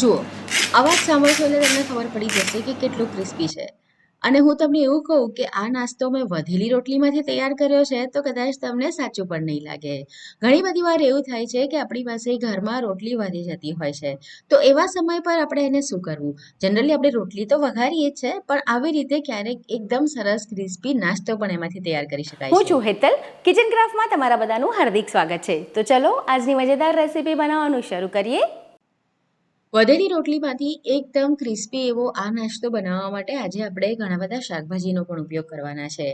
જુઓ, અવાજ સાંભળશો એટલે તમને ખબર પડી જશે કે કેટલું ક્રિસ્પી છે. અને હું તમને એવું કહું કે આ નાસ્તો મેં વધેલી રોટલીમાંથી તૈયાર કર્યો છે, તો કદાચ તમને સાચું પણ નહીં લાગે. ઘણી બધી વાર એવું થાય છે કે આપણી પાસે ઘરમાં રોટલી વધી જતી હોય છે. તો એવા સમય પર આપણે એને શું કરવું? જનરલી આપણે રોટલી તો વઘારીએ જ છે, પણ આવી રીતે ક્યારેક એકદમ સરસ ક્રિસ્પી નાસ્તો પણ એમાંથી તૈયાર કરી શકાય હું છે. છું હેતલ, કિચન ક્રાફ્ટમાં તમારા બધાનું હાર્દિક સ્વાગત છે. તો ચલો આજની મજેદાર રેસીપી બનાવવાનું શરૂ કરીએ. વધેલી રોટલીમાંથી એકદમ ક્રિસ્પી એવો આ નાસ્તો બનાવવા માટે આજે આપણે ઘણા બધા શાકભાજીનો પણ ઉપયોગ કરવાના છે.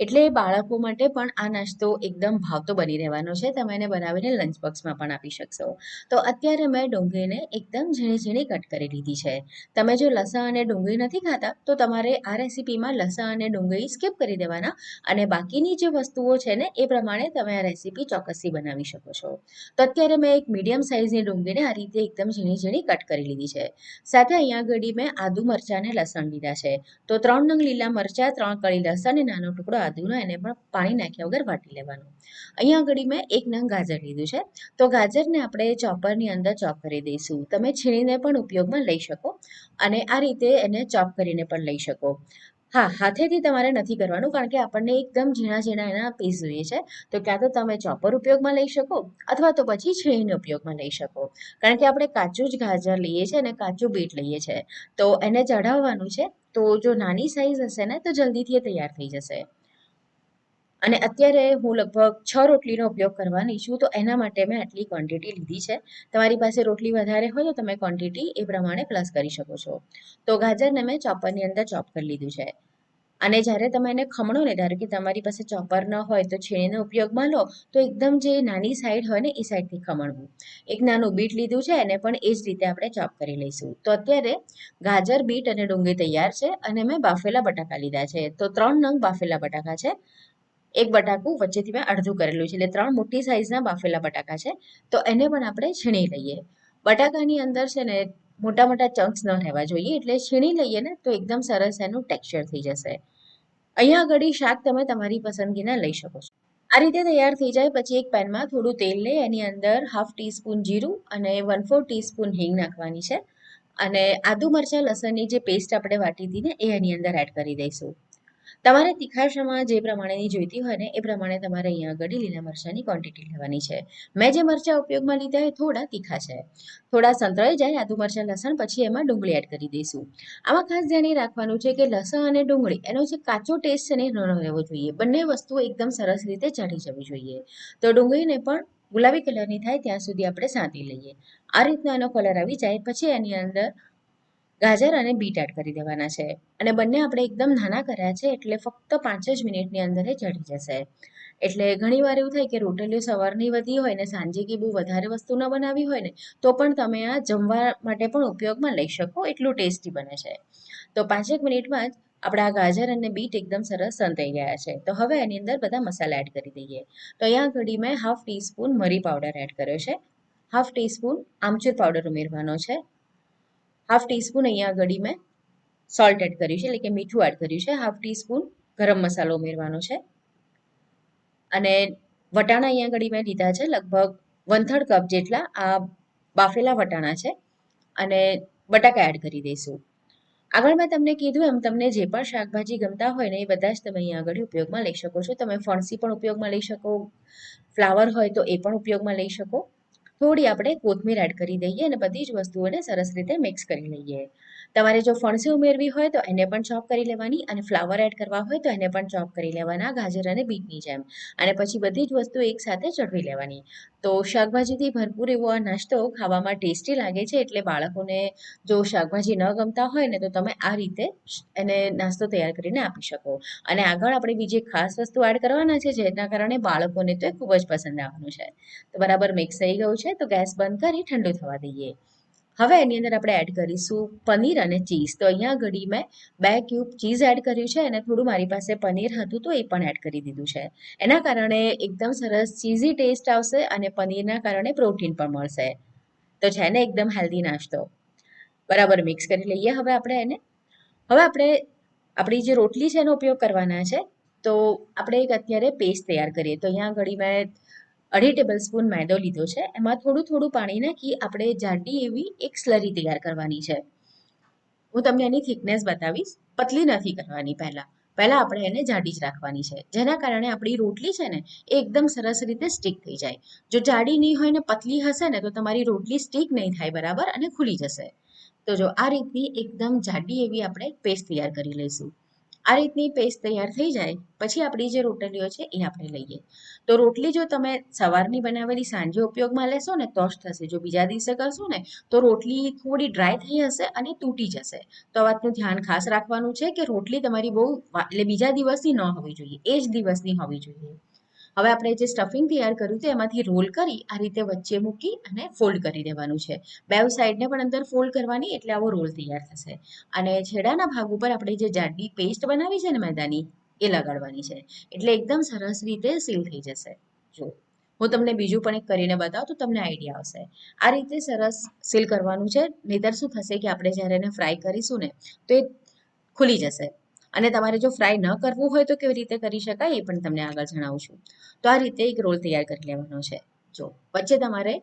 એટલે બાળકો માટે પણ આ નાસ્તો એકદમ ભાવતો બની રહેવાનો છે. તમે એને બનાવીને લંચ બોક્સમાં પણ આપી શકશો. તો અત્યારે મેં ડુંગળીને એકદમ ઝીણી ઝીણી કટ કરી લીધી છે. તમે જો લસણ અને ડુંગળી નથી ખાતા તો તમારે આ રેસીપીમાં લસણ અને ડુંગળી સ્કીપ કરી દેવાના અને બાકીની જે વસ્તુઓ છે ને એ પ્રમાણે તમે આ રેસીપી ચોક્કસથી બનાવી શકો છો. તો અત્યારે મેં એક મીડિયમ સાઇઝની ડુંગળીને આ રીતે એકદમ ઝીણી ઝીણી કટ કરી લીધી છે. સાથે અહીંયા આગળ મેં આદુ મરચાં અને લસણ લીધા છે. તો 3 નંગ લીલા મરચાં, 3 કળી લસણ અને નાનો ટુકડો આદુનો એને પણ પાણી નાખ્યા વગર વાટી લેવાનો. અહીંયા આગળ મેં 1 નંગ ગાજર લીધું છે. તો ગાજરને આપણે ચોપરની અંદર ચોપ કરી દઈશું. તમે છીણીને પણ ઉપયોગમાં લઈ શકો અને આ રીતે એને ચોપ કરીને પણ લઈ શકો. હા, હાથેથી તમારે નથી કરવાનું કારણ કે આપણને એકદમ ઝીણા ઝીણા એના પીસ જોઈએ છે. તો ક્યાં તો તમે ચોપર ઉપયોગમાં લઈ શકો અથવા તો પછી છીણીને ઉપયોગમાં લઈ શકો. કારણ કે આપણે કાચું જ ગાજર લઈએ છીએ અને કાચું બીટ લઈએ છીએ. તો એને ચઢાવવાનું છે. તો જો નાની સાઈઝ હશે ને તો જલ્દીથી એ તૈયાર થઈ જશે. અને અત્યારે હું લગભગ 6 રોટલીનો ઉપયોગ કરવાની છું, તો એના માટે મેં આટલી ક્વોન્ટિટી લીધી છે. તમારી પાસે રોટલી વધારે હોય તો તમે ક્વોન્ટિટી એ પ્રમાણે પ્લસ કરી શકો છો. તો ગાજરને મેં ચોપરની અંદર ચોપ કરી લીધું છે. અને જ્યારે તમે એને ખમણો ને, ધારો કે તમારી પાસે ચોપર ન હોય તો છીણીને ઉપયોગમાં લો, તો એકદમ જે નાની સાઈડ હોય ને એ સાઈડથી ખમણવું. એક નાનું બીટ લીધું છે, એને પણ એ જ રીતે આપણે ચોપ કરી લઈશું. તો અત્યારે ગાજર, બીટ અને ડુંગળી તૈયાર છે અને મેં બાફેલા બટાકા લીધા છે. તો 3 નંગ બાફેલા બટાકા છે. એક બટાકું વચ્ચેથી મેં અડધું કરેલું છે, એટલે 3 મોટી સાઈઝના બાફેલા બટાકા છે. તો એને પણ આપણે છીણી લઈએ. બટાકાની અંદર છે ને મોટા મોટા ચંક્સ ન રહેવા જોઈએ, એટલે છીણી લઈએ ને તો એકદમ સરસ એનું ટેક્સચર થઈ જશે. અહીંયા આગળ શાક તમે તમારી પસંદગીના લઈ શકો છો. આ રીતે તૈયાર થઈ જાય પછી એક પેનમાં થોડું તેલ લઈ એની અંદર હાફ ટીસ્પૂન જીરું અને 1/4 ટીસ્પૂન હિંગ નાખવાની છે. અને આદુ મરચાં લસણની જે પેસ્ટ આપણે વાટી હતી ને એ એની અંદર એડ કરી દઈશું. તમારે તીખાશમાં જે પ્રમાણેની જોઈતી હોય ને એ પ્રમાણે તમારે અહીંયા આગળ લીલા મરચાંની ક્વોન્ટિટી લેવાની છે. મેં જે મરચાં ઉપયોગમાં લીધા એ થોડા તીખા છે. થોડા સંતળાઈ જાય આદુ મરચાં લસણ પછી એમાં ડુંગળી એડ કરી દઈશું. આમાં ખાસ ધ્યાન એ રાખવાનું છે કે લસણ અને ડુંગળી એનો જે કાચો ટેસ્ટ છે ને એ ન રહેવો જોઈએ. બંને વસ્તુઓ એકદમ સરસ રીતે ચડી જવી જોઈએ. તો ડુંગળીને પણ ગુલાબી કલરની થાય ત્યાં સુધી આપણે સાંતળી લઈએ. આ રીતનો એનો કલર આવી જાય પછી એની અંદર ગાજર અને બીટ એડ કરી દેવાના છે. અને બંને આપણે એકદમ નાના કર્યા છે એટલે ફક્ત 5 જ મિનિટની અંદર એ ચડી જશે. એટલે ઘણી વાર એવું થાય કે રોટલીઓ સવારની વધી હોય ને સાંજે કે બહુ વધારે વસ્તુ ન બનાવી હોય ને તો પણ તમે આ જમવા માટે પણ ઉપયોગમાં લઈ શકો, એટલું ટેસ્ટી બને છે. તો 5 મિનિટમાં જ આપણા ગાજર અને બીટ એકદમ સરસ સંતાઈ ગયા છે. તો હવે એની અંદર બધા મસાલા એડ કરી દઈએ. તો અહીંયા ઘડી મેં હાફ ટીસ્પૂન મરી પાવડર એડ કર્યો છે. હાફ ટીસ્પૂન આમચૂર પાવડર ઉમેરવાનો છે. હાફ ટીસ્પૂન અહીંયા આગળ મેં સોલ્ટ એડ કર્યું છે, એટલે કે મીઠું એડ કર્યું છે. હાફ ટીસ્પૂન ગરમ મસાલો ઉમેરવાનો છે. અને વટાણા અહીંયા આગળ મેં લીધા છે લગભગ 1/3 કપ જેટલા. આ બાફેલા વટાણા છે અને બટાકા એડ કરી દઈશું. આગળ મેં તમને કીધું એમ તમને જે પણ શાકભાજી ગમતા હોય ને એ બધા જ તમે અહીંયા આગળ ઉપયોગમાં લઈ શકો છો. તમે ફણસી પણ ઉપયોગમાં લઈ શકો, ફ્લાવર હોય તો એ પણ ઉપયોગમાં લઈ શકો. થોડી આપણે કોથમીર એડ કરી દઈએ અને બધી જ વસ્તુઓને સરસ રીતે મિક્સ કરી લઈએ. તમારે જો ફણસી ઉમેરવી હોય તો એને પણ ચોપ કરી લેવાની અને ફ્લાવર એડ કરવા હોય તો એને પણ ચોપ કરી લેવાના ગાજર અને બીટની જેમ. અને પછી બધી જ વસ્તુ એકસાથે ચડવી લેવાની. તો શાકભાજીથી ભરપૂર એવો આ નાસ્તો ખાવામાં ટેસ્ટી લાગે છે. એટલે બાળકોને જો શાકભાજી ન ગમતા હોય ને તો તમે આ રીતે એને નાસ્તો તૈયાર કરીને આપી શકો. અને આગળ આપણે બીજી ખાસ વસ્તુ એડ કરવાના છે જેના કારણે બાળકોને તો એ ખૂબ જ પસંદ આવવાનું છે. તો બરાબર મિક્સ થઈ ગયું છે. તો ગેસ બંધ કરી ઠંડુ થવા દઈએ. હવે એની અંદર આપણે એડ કરીશું પનીર અને ચીઝ. તો અહીંયા ઘડી મેં 2 ક્યુબ ચીઝ એડ કર્યું છે અને થોડું મારી પાસે પનીર હતું તો એ પણ એડ કરી દીધું છે. એના કારણે એકદમ સરસ ચીઝી ટેસ્ટ આવશે અને પનીરના કારણે પ્રોટીન પણ મળશે. તો છે ને એકદમ હેલ્ધી નાસ્તો. બરાબર મિક્સ કરી લઈએ હવે આપણે એને. હવે આપણે આપણી જે રોટલી છે એનો ઉપયોગ કરવાના છે. તો આપણે એક અત્યારે પેસ્ટ તૈયાર કરીએ. તો અહીંયા ઘડી મેં 2.5 ટેબલ સ્પૂન મેદો લીધો છે. એમાં થોડું થોડું પાણી નાખી આપણે જાડી એવી એક સ્લરી તૈયાર કરવાની છે. હું તમને એની થિકનેસ બતાવીશ. પતલી નથી કરવાની પહેલા આપણે એને જાડી જ રાખવાની છે, જેના કારણે આપણી રોટલી છે ને એ એકદમ સરસ રીતે સ્ટીક થઈ જાય. જો જાડી નહીં હોય ને પતલી હશે ને તો તમારી રોટલી સ્ટીક નહીં થાય બરાબર અને ખુલી જશે. તો જો આ રીતની એકદમ જાડી એવી આપણે પેસ્ટ તૈયાર કરી લઈશું. આ રીતની પેસ્ટ તૈયાર થઈ જાય પછી આપણી જે રોટલીઓ છે એ આપણે લઈએ. તો રોટલી જો તમે સવારની બનાવેલી સાંજે ઉપયોગમાં લેશો ને તો જ થશે. જો બીજા દિવસે કરશો ને તો રોટલી થોડી ડ્રાય થઈ હશે અને તૂટી જશે. તો આ વાતનું ધ્યાન ખાસ રાખવાનું છે કે રોટલી તમારી બહુ એટલે બીજા દિવસની ન હોવી જોઈએ, એ જ દિવસની હોવી જોઈએ. હવે આપણે જે સ્ટફિંગ તૈયાર કર્યું છે એમાંથી રોલ કરી આ રીતે વચ્ચે મૂકી અને ફોલ્ડ કરી દેવાનું છે. બેવ સાઈડને પણ અંદર ફોલ્ડ કરવાની એટલે આવો રોલ તૈયાર થશે. અને છેડાના ભાગ ઉપર આપણે જે જાડી પેસ્ટ બનાવી છે ને મેદાની એ લગાડવાની છે, એટલે એકદમ સરસ રીતે સીલ થઈ જશે. જો હું તમને બીજું પણ એક કરીને બતાવું તો તમને આઈડિયા આવશે. આ રીતે સરસ સીલ કરવાનું છે, નહીતર શું થશે કે આપણે જ્યારે એને ફ્રાય કરીશું ને તો એ ખુલી જશે. અને તમારે જો ફ્રાય ન કરવું હોય તો કેવી રીતે કરી શકાય એ પણ તમને આગળ જણાવું છું. તો આ રીતે એક રોલ તૈયાર કરી લેવાનો છે. જો વચ્ચે તમારે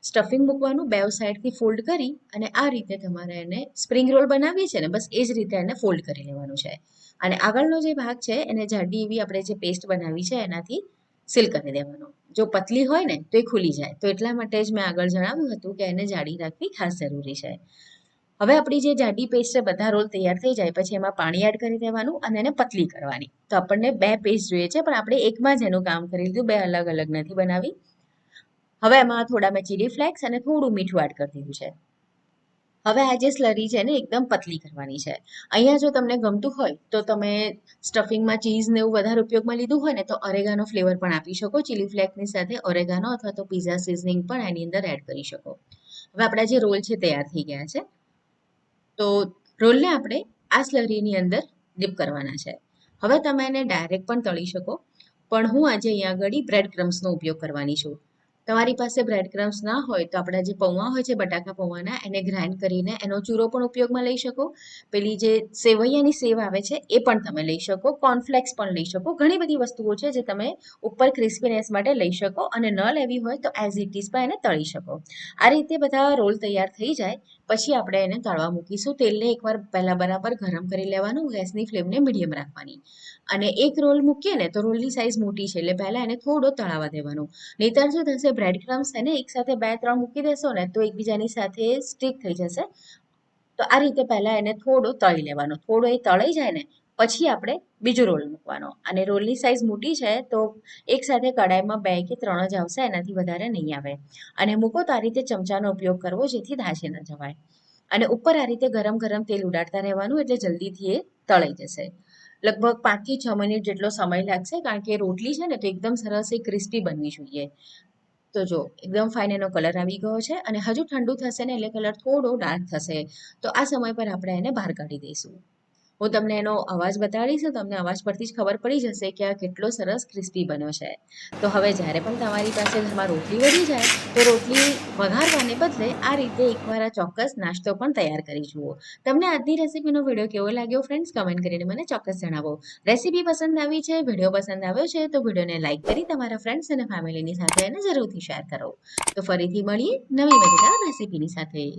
સ્ટફિંગ મૂકવાનું, બેવ સાઈડથી ફોલ્ડ કરી અને આ રીતે તમારે એને સ્પ્રિંગ રોલ બનાવીએ છે ને બસ એ જ રીતે એને ફોલ્ડ કરી લેવાનું છે. અને આગળનો જે ભાગ છે એને જાડી એવી આપણે જે પેસ્ટ બનાવી છે એનાથી સીલ કરી દેવાનો. જો પતલી હોય ને તો એ ખુલી જાય, તો એટલા માટે જ મેં આગળ જણાવ્યું હતું કે એને જાડી રાખવી ખાસ જરૂરી છે. હવે આપણી જે જાડી પેસ્ટ છે બધા રોલ તૈયાર થઈ જાય પછી એમાં પાણી એડ કરી દેવાનું અને એને પતલી કરવાની. તો આપણને 2 પેસ્ટ જોઈએ છે પણ આપણે એકમાં જ એનું કામ કરી લીધું, 2 અલગ અલગ નથી બનાવી. હવે એમાં થોડા મેં ચીલી ફ્લેક્સ અને થોડું મીઠું એડ કરી દીધું છે. હવે આ જે સ્લરી છે ને એકદમ પતલી કરવાની છે. અહીંયા જો તમને ગમતું હોય તો તમે સ્ટફિંગમાં ચીઝ ને એવું વધારે ઉપયોગમાં લીધું હોય ને તો ઓરેગાનો ફ્લેવર પણ આપી શકો. ચીલી ફ્લેક્સની સાથે ઓરેગાનો અથવા તો પિઝા સિઝનિંગ પણ એની અંદર એડ કરી શકો. હવે આપણા જે રોલ છે તૈયાર થઈ ગયા છે. તો રોલને આપણે આ સ્લરીની અંદર ડીપ કરવાના છે. હવે તમે એને ડાયરેક્ટ પણ તળી શકો, પણ હું આજે અહીંયા આગળ બ્રેડ ક્રમ્સનો ઉપયોગ કરવાની છું. તમારી પાસે બ્રેડ ક્રમ્સ ના હોય તો આપણા જે પૌવા હોય છે બટાકા પૌવાના એને ગ્રાઇન્ડ કરીને એનો ચૂરો પણ ઉપયોગમાં લઈ શકો. પેલી જે સેવૈયાની સેવ આવે છે એ પણ તમે લઈ શકો, કોર્નફ્લેક્સ પણ લઈ શકો. ઘણી બધી વસ્તુઓ છે જે તમે ઉપર ક્રિસ્પીનેસ માટે લઈ શકો અને ન લેવી હોય તો એઝ ઇટ ઇઝ પણ એને તળી શકો. આ રીતે બધા રોલ તૈયાર થઈ જાય પછી આપણે એને તળવા મૂકીશું. તેલને એકવાર પહેલા બરાબર ગરમ કરી લેવાનું, ગેસની ફ્લેમને મીડિયમ રાખવાની. અને એક રોલ મૂકીએ ને તો રોલની સાઈઝ મોટી છે એટલે પહેલા એને થોડો તળાવા દેવાનો. નહીતર શું થશે, બ્રેડ ક્રમ્સ છે ને એક સાથે 2-3 મૂકી દેશો ને તો એકબીજાની સાથે સ્ટીક થઈ જશે. તો આ રીતે પહેલા એને થોડો તળી લેવાનો. થોડો એ તળાઈ જાય ને પછી આપણે બીજો રોલ મૂકવાનો. અને રોલની સાઈઝ મોટી છે તો એક સાથે કડાઈમાં 2 કે 3 જ આવશે, એનાથી વધારે નહીં આવે. અને મૂકો તો આ રીતે ચમચાનો ઉપયોગ કરવો જેથી દાઝી ન જવાય. અને ઉપર આ રીતે ગરમ ગરમ તેલ ઉડાડતા રહેવાનું એટલે જલ્દીથી એ તળાઈ જશે. લગભગ 5 થી 6 મિનિટ જેટલો સમય લાગશે કારણ કે રોટલી છે ને તો એકદમ સરસ એ ક્રિસ્પી બનવી જોઈએ. તો જો એકદમ ફાઇન એનો કલર આવી ગયો છે અને હજુ ઠંડુ થશે ને એટલે કલર થોડો ડાર્ક થશે. તો આ સમય પર આપણે એને બહાર કાઢી દઈશું. હું તમને એનો અવાજ બતાડીશ તો તમને અવાજ પરથી જ ખબર પડી જશે કે આ કેટલો સરસ ક્રિસ્પી બન્યો છે. તો હવે જ્યારે પણ તમારી પાસે ઘરમાં રોટલી વળી જાય તો રોટલી વઘારવાને બદલે આ રીતે એકવાર આ ચોક્કસ નાસ્તો પણ તૈયાર કરી જુઓ. તમને આજની રેસીપીનો વિડીયો કેવો લાગ્યો ફ્રેન્ડ્સ કમેન્ટ કરીને મને ચોક્કસ જણાવો. રેસીપી પસંદ આવી છે, વિડીયો પસંદ આવ્યો છે તો વિડીયોને લાઇક કરી તમારા ફ્રેન્ડ્સ અને ફેમિલીની સાથે એને જરૂરથી શેર કરો. તો ફરીથી મળીએ નવી મજેદાર રેસીપીની સાથે.